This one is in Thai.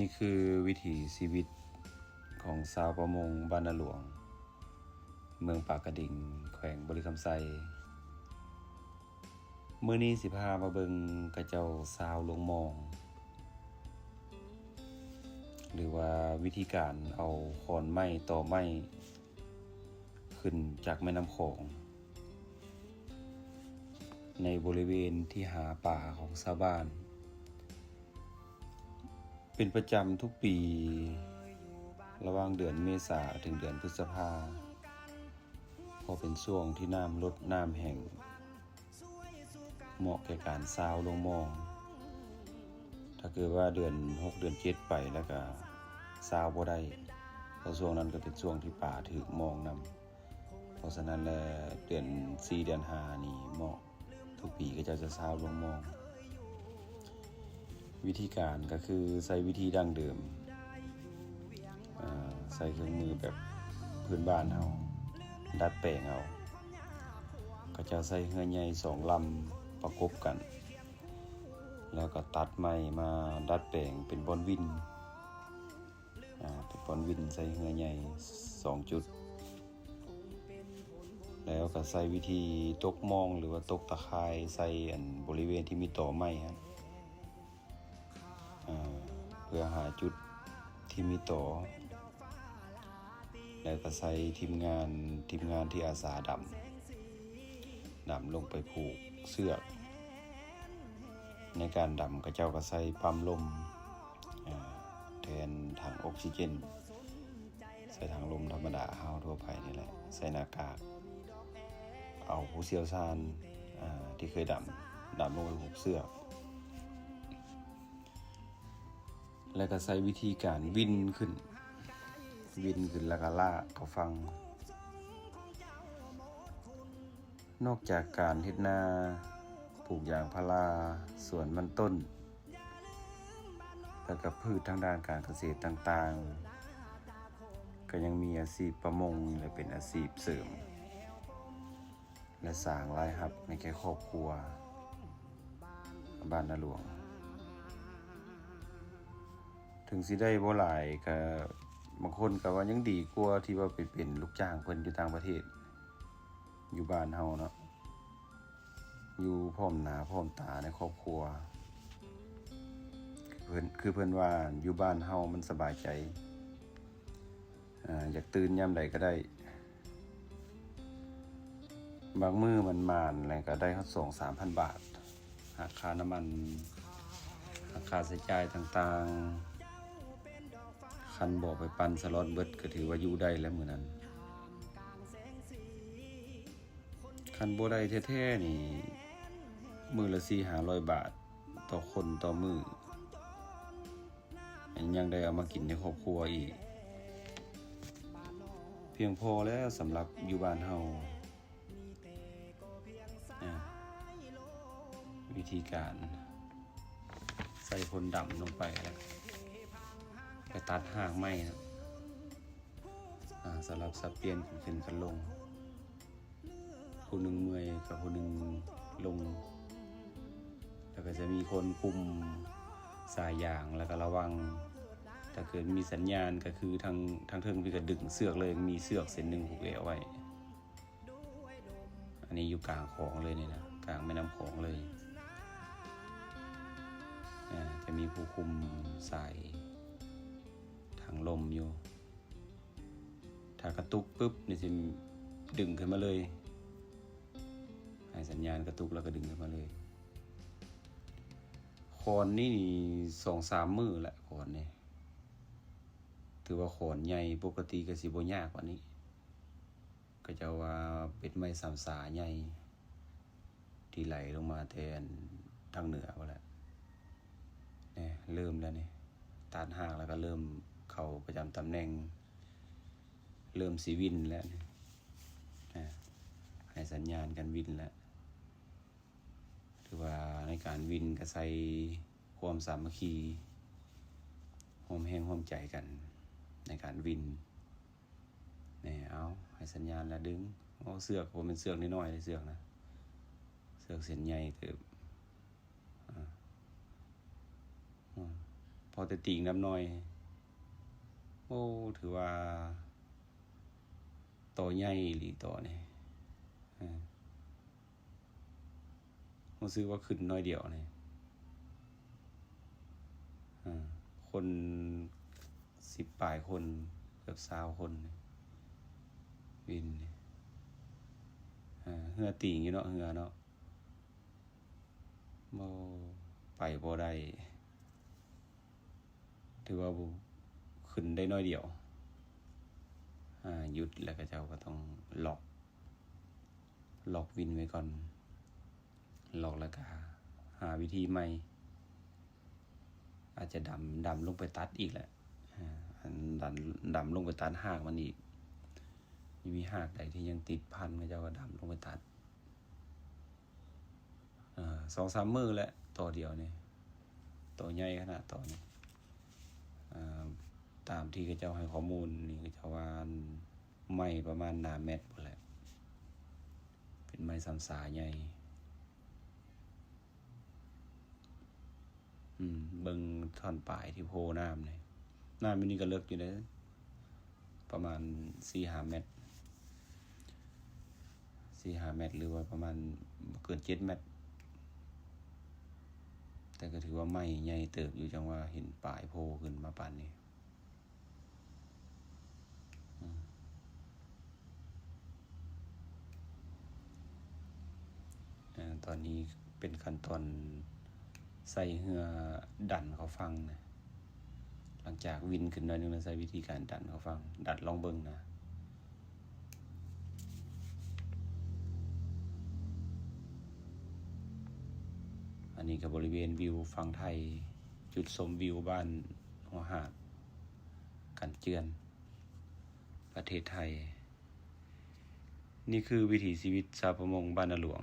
นี่คือวิถีชีวิตของชาวประมงบ้านนาหลวงเมืองปากกระดิ่งแขวงบริคำไซมื้อนี้สิพามาเบิ่งกระเจ้าชาวลงมอง หรือว่าวิธีการเอาขอนไม้ต่อไม้ขึ้นจากแม่น้ำโขงในบริเวณที่หาป่าของชาวบ้านเป็นประจำทุกปีระหว่างเดือนเมษาถึงเดือนพฤษภาพอเป็นช่วงที่น้ำลดน้ำแห้งเหมาะแก่การชาวลงมองถ้าเกิดว่าเดือน6เดือน7ไปแล้วก็ชาวบ่ได้เพราะช่วงนั้นก็เป็นช่วงที่ป่าถูกมองนำเพราะฉะนั้นแล้วเดือน4เดือน5นี่เหมาะทุกปีก็จะชาวลงมองวิธีการก็คือใช้วิธีดั้งเดิมใส่เครื่องมือแบบพื้นบ้านเฮาดัดแปลงเอาก็จะใส่เฮือใหญ่2ลำประกบกันแล้วก็ตัดไม้มาดัดแปลงเป็นบอนวินเป็นบอนวินใส่เฮือใหญ่2จุดแล้วก็ใส่วิธีตกมองหรือว่าตกตะข่ายใส่บริเวณที่มีต่อไม้ครับเพื่อหาจุดที่มีต่อแล้วก็ใส่ทีมงานที่อาสาดำลงไปผูกเชือกในการดำกระเจ้าก็ใส่ปั๊มลมแทนถังออกซิเจนใส่ถังลมธรรมดาเฮาทั่วไปนี่แหละใส่หน้ากากเอาผู้เชี่ยวชาญที่เคยดำลงไปผูกเชือกแล้วก็ใช้วิธีการวินขึ้นแล้วก็ลากเขาฟังนอกจากการเฮ็ดนาปลูกยางพาราสวนมันต้นแล้วก็พืชทางด้านการเกษตรต่างๆก็ยังมีอาชีพประมงและเป็นอาชีพเสริมและสร้างรายรับในแก่ครอบครัวบ้านนาหลวงถึงสิได้บ่หลายก็บางคนก็ว่ายังดีกว่าที่ว่าไปเป็นลูกจ้างเพิ่นอยู่ต่างประเทศอยู่บ้านเฮาเนาะอยู่พร้อมหน้าพร้อมตาในครอบครัวเพิ่นว่าอยู่บ้านเฮามันสบายใจอยากตื่นยามใดก็ได้บางมื้อมันมานแล้วก็ได้ฮอด 2-3,000 บาทหักค่าน้ำมันหักค่าใช้จ่ายต่างๆคันบ่ไปปั่นสล็อตเบิดก็ถือว่าอยู่ได้แล้วมื้อนั้นคันบ่ได้แท้ๆนี่มื้อละ 4-500 บาทต่อคนต่อมื้อยังได้เอามากินในครอบครัวอีกเพียงพอแล้วสำหรับอยู่บ้านเฮาวิธีการใส่พ่นดำลงไปแล้วไปตัดหางไม้นะสลับสับเปลี่ยนขึ้นกันลงผู้หนึ่งเมื่อยกับผู้หนึ่งลงแล้วก็จะมีคนคุมสายยางแล้วก็ระวังถ้าเกิดมีสัญญาณก็คือทางเทิงพี่ก็ดึงเสือกเลยมีเสือกเส้นหนึ่งผูกเอวไว้อันนี้อยู่กลางคลองเลยนี่นะกลางแม่น้ำโขงเลยจะมีผู้คุมสายทางลมอยู่ถ้ากระตุกปุ๊บนี่จะดึงขึ้นมาเลยให้สัญญาณกระตุกแล้วก็ดึงขึ้นมาเลยขอนนี่ 2-3 มื้อแหละขอนนี่ถือว่าขอนใหญ่ปกติก็สิบ่ยากกว่านี้ก็จะว่าเป็นไม้สามสาใหญ่ที่ไหลลงมาแทนทางเหนือว่าแหละเนี่ยเริ่มแล้วนี่ตัดหางแล้วก็เริ่มเข้าประจำตำแหน่งเริ่มสิวินแล้วนี่ให้สัญญาณกันวินแล้วถือว่าในการวินก็ใส่ความสามัคคีร่วมแรงร่วมใจกันในการวินนี่เอาให้สัญญาณแล้วดึงเอาเสือกผมเป็นเสือกน้อยๆเลยเสือกนะเสือกเส้นใหญ่เติบ พอแต่ติ่งน้ำน้อยโอ้ถือว่าต่อใหญ่หรือต่อนี่รู้สึกว่าขึ้นน้อยเดียวนี่คน10 ปลายคนเกือบ20 คนวินเหือติ่งอยู่เนาะเหือเนาะบ่ไปบ่ได้ถือว่าขึ้นได้น้อยเดียวหยุดแล้วก็เจ้าก็ต้องล็อกวินไว้ก่อนล็อกแล้วก็หาวิธีใหม่อาจจะดำลงไปตัดอีกแหละดำลงไปตัดหากมันอีกมีหากใดที่ยังติดพันก็เจ้าก็ดำลงไปตัด2-3 มื้อแหละต่อเดียวนี่ต่อใหญ่ขนาดต่อนี้ตามที่เขาเจ้าให้ข้อมูลนี่เขาเจ้าว่าไม้ประมาณ1 เมตรพุ่นแหละเป็นไม้สำสาใหญ่เบิ่งท่อนปลายที่โพน้ำนี่น้ำมันนี่ก็เลิกอยู่เด้อประมาณ 4-5 เมตร 4-5 เมตรหรือว่าประมาณบ่เกิน7 เมตรแต่ก็ถือว่าไม้ใหญ่เติบอยู่จังว่าเห็นปลายโพขึ้นมาปานนี้ตอนนี้เป็นขั้นตอนใส่เหือดันเขาฟังนะหลังจากวินขึ้นหน่อยนึงแล้วใช้วิธีการดันเขาฟังดัดลองเบิ่งนะอันนี้ก็บริเวณวิวฝั่งไทยจุดชมวิวบ้านหัวหาดกันเจือนประเทศไทยนี่คือวิถีชีวิตชาวประมงบ้านนาหลวง